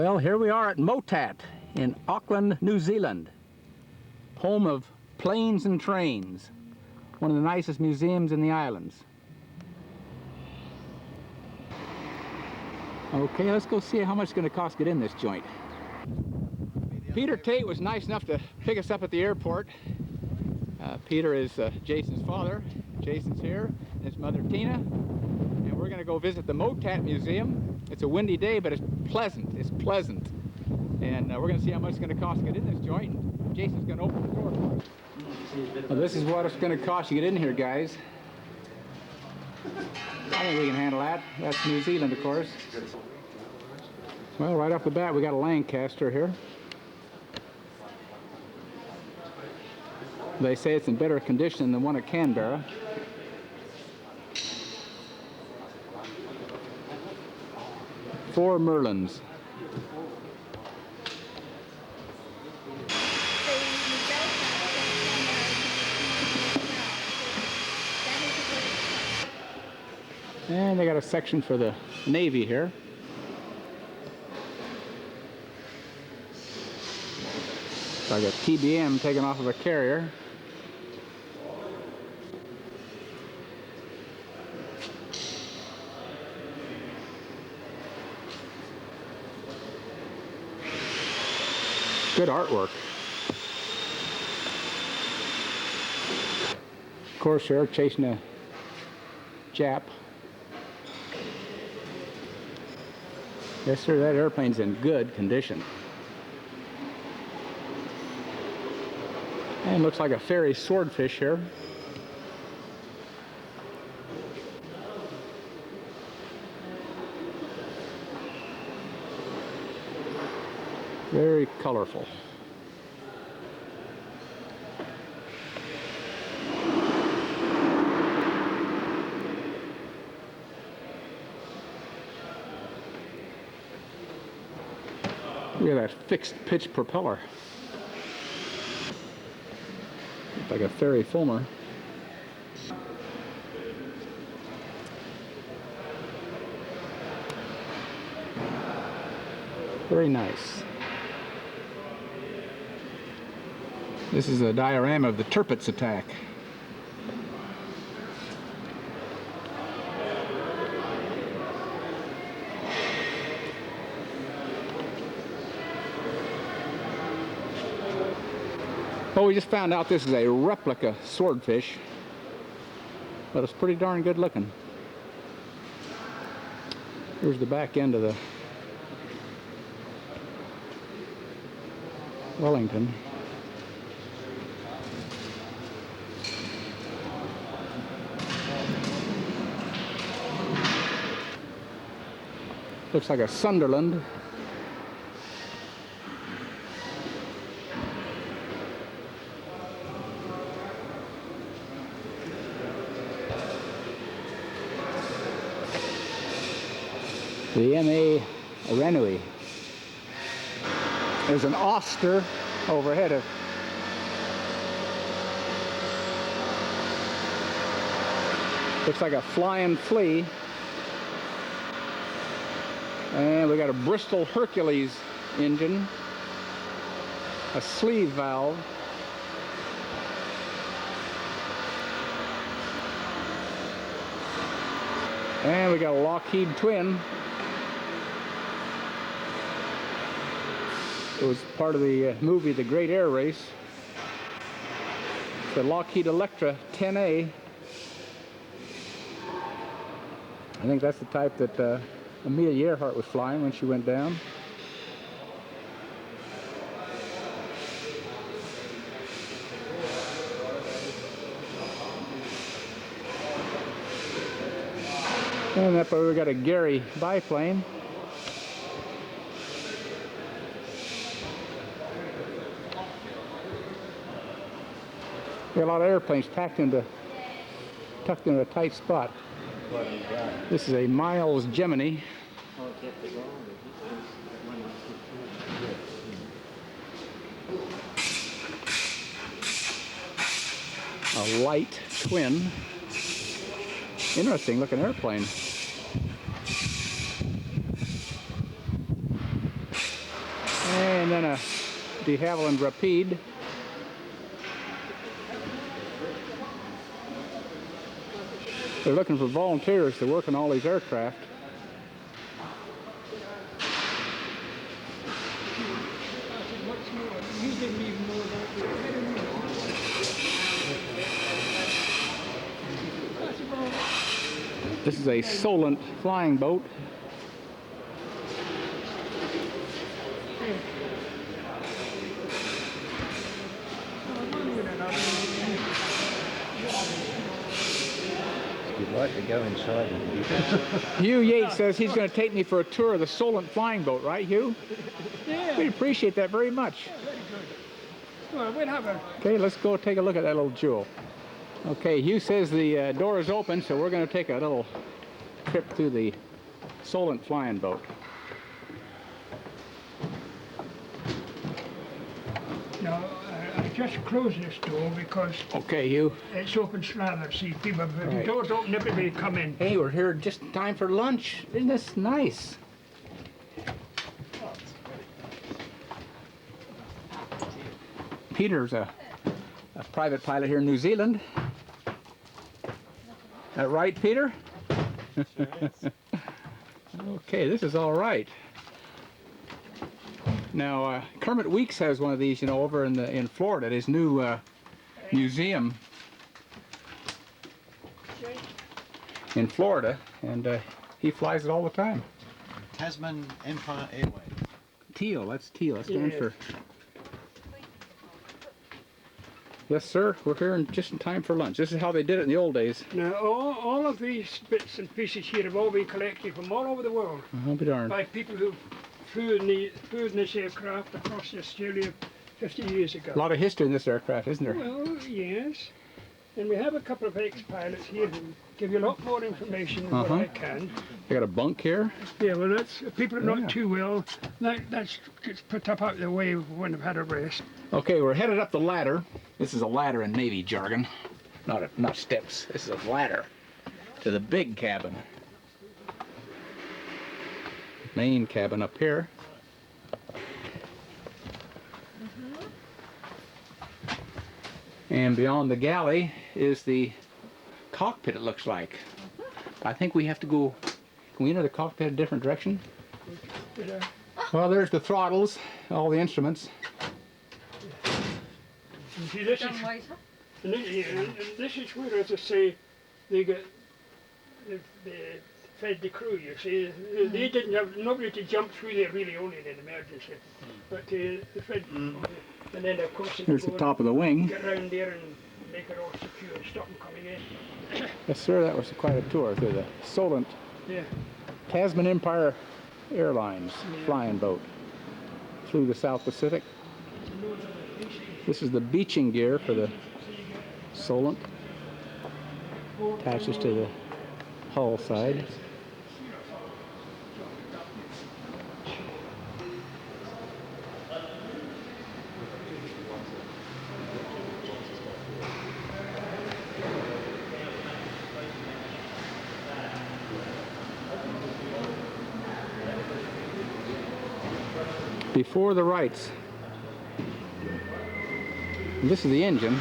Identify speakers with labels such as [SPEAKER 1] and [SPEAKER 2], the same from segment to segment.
[SPEAKER 1] Well, here we are at Motat in Auckland, New Zealand, home of planes and trains, one of the nicest museums in the islands. Okay, let's go see how much it's going to cost to get in this joint. Peter Tate was nice enough to pick us up at the airport. Peter is Jason's father. Jason's here, and his mother Tina, and we're going to go visit the Motat Museum. It's a windy day, but it's pleasant. It's pleasant. And we're going to see how much it's going to cost to get in this joint. And Jason's going to open the door for us. Well, this is what it's going to cost to get in here, guys. I think we can handle that. That's New Zealand, of course. Well, right off the bat, we got a Lancaster here. They say it's in better condition than the one at Canberra. Four Merlins. And they got a section for the Navy here. It's like a TBM taken off of a carrier. Good artwork. Of course, they're chasing a Jap. Yes, sir, that airplane's in good condition. And looks like a ferry swordfish here. Very colorful. Look at that fixed pitch propeller. Looks like a ferry Fulmer. Very nice. This is a diorama of the Tirpitz attack. Well, we just found out this is a replica swordfish, but it's pretty darn good looking. Here's the back end of the Wellington. Looks like a Sunderland. The M.A. Renui. There's an Oster overhead of looks like a flying flea. And we got a Bristol Hercules engine, a sleeve valve, and we got a Lockheed twin. It was part of the movie The Great Air Race. The Lockheed Electra 10A. I think that's the type that Amelia Earhart was flying when she went down. And up there we got a Gary biplane. We got a lot of airplanes tucked into a tight spot. This is a Miles Gemini. A light twin. Interesting looking airplane. and then a de Havilland Rapide. They're looking for volunteers to work on all these aircraft. This is a Solent flying boat.
[SPEAKER 2] You'd like to go inside and
[SPEAKER 1] Hugh Yates says he's going to take me for a tour of the Solent flying boat, right, Hugh?
[SPEAKER 3] Yeah.
[SPEAKER 1] We appreciate that very much.
[SPEAKER 3] Very good. Well, we'll have a...
[SPEAKER 1] Okay, let's go take a look at that little jewel. Okay, Hugh says the door is open, so we're going to take a little trip through the Solent flying boat.
[SPEAKER 3] No, I just closed this door because
[SPEAKER 1] Okay, Hugh.
[SPEAKER 3] it's open slather. See, people, if the
[SPEAKER 1] Right.
[SPEAKER 3] door's open, everybody come in.
[SPEAKER 1] Hey, we're here just in time for lunch. Isn't this nice? Peter's a private pilot here in New Zealand. That right, Peter? Okay, this is all right. Now, Kermit Weeks has one of these, you know, over in Florida, at his new museum in Florida, and he flies it all the time.
[SPEAKER 2] Tasman Empire Airways.
[SPEAKER 1] Teal, that's Teal. That stands
[SPEAKER 3] Yeah.
[SPEAKER 1] for... Yes, sir. We're here just in time for lunch. This is how they did it in the old days.
[SPEAKER 3] Now, all of these bits and pieces here have all been collected from all over the world
[SPEAKER 1] I'll be darned.
[SPEAKER 3] by people who flew in this aircraft across Australia 50 years ago.
[SPEAKER 1] A lot of history in this aircraft, isn't there?
[SPEAKER 3] Well, yes. And we have a couple of ex-pilots here who give you a lot more information than what I can.
[SPEAKER 1] They got a bunk here.
[SPEAKER 3] Yeah, well, that's people are
[SPEAKER 1] Yeah.
[SPEAKER 3] not too well. That's gets put up out the way when I've had a rest.
[SPEAKER 1] Okay, we're headed up the ladder. This is a ladder in Navy jargon. Not steps. This is a ladder to the big cabin. Main cabin up here. And beyond the galley is the cockpit, it looks like. I think we have to go... Can we enter the cockpit a different direction?
[SPEAKER 3] But,
[SPEAKER 1] Well, there's the throttles, all the instruments.
[SPEAKER 3] you see, this is, and this is where, as I say, they fed the crew. You see, they didn't have nobody to jump through there really, only in an emergency. But they fed, and then of course they
[SPEAKER 1] Here's the
[SPEAKER 3] go
[SPEAKER 1] top of the wing.
[SPEAKER 3] get round there and make it all secure and stop them coming in.
[SPEAKER 1] Yes, sir, that was quite a tour through the Solent
[SPEAKER 3] Yeah.
[SPEAKER 1] Tasman Empire Airlines flying boat. Flew the South Pacific. This is the beaching gear for the Solent. Attaches to the hull side. Before the rights. This is the engine.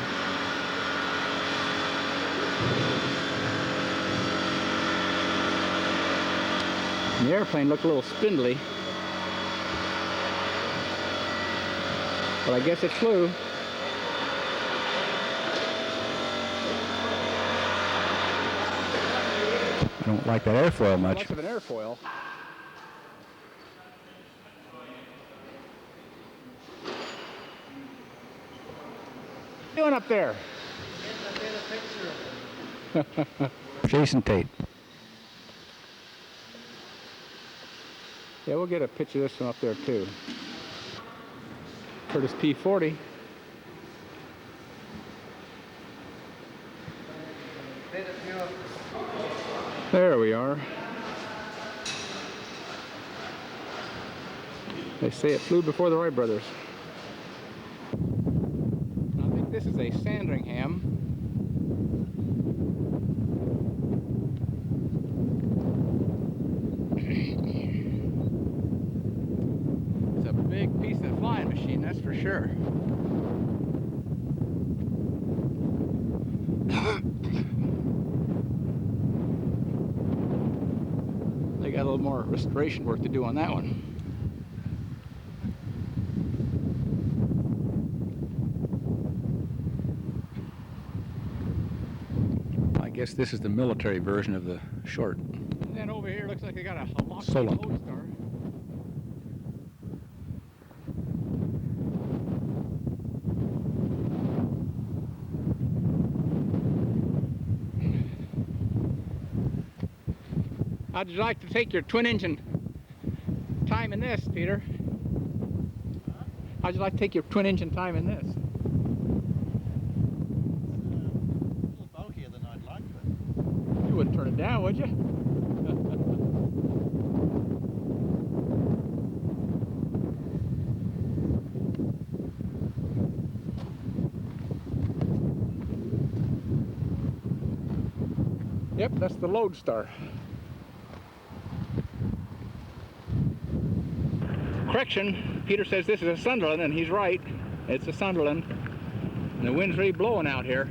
[SPEAKER 1] And the airplane looked a little spindly, but I guess it flew. I don't like that airfoil much. Much of an airfoil. What are you doing up there? Jason Tate. Yeah, we'll get a picture of this one up there too. Curtis P-40. There we are. They say it flew before the Wright brothers. I think this is a Sandringham. It's a Big piece of flying machine, that's for sure. They got a little more restoration work to do on that one. I guess this is the military version of the short. And then over here looks like they got a
[SPEAKER 4] Solo.
[SPEAKER 1] Lodestar. How'd you like to take your twin engine time in this, Peter? How'd you like to take your twin engine time in this?
[SPEAKER 2] A little bulkier than I'd like, but
[SPEAKER 1] You wouldn't turn it down, would you? Yep, that's the Lodestar. Correction, Peter says this is a Sunderland, and he's right. It's a Sunderland. And the wind's really blowing out here.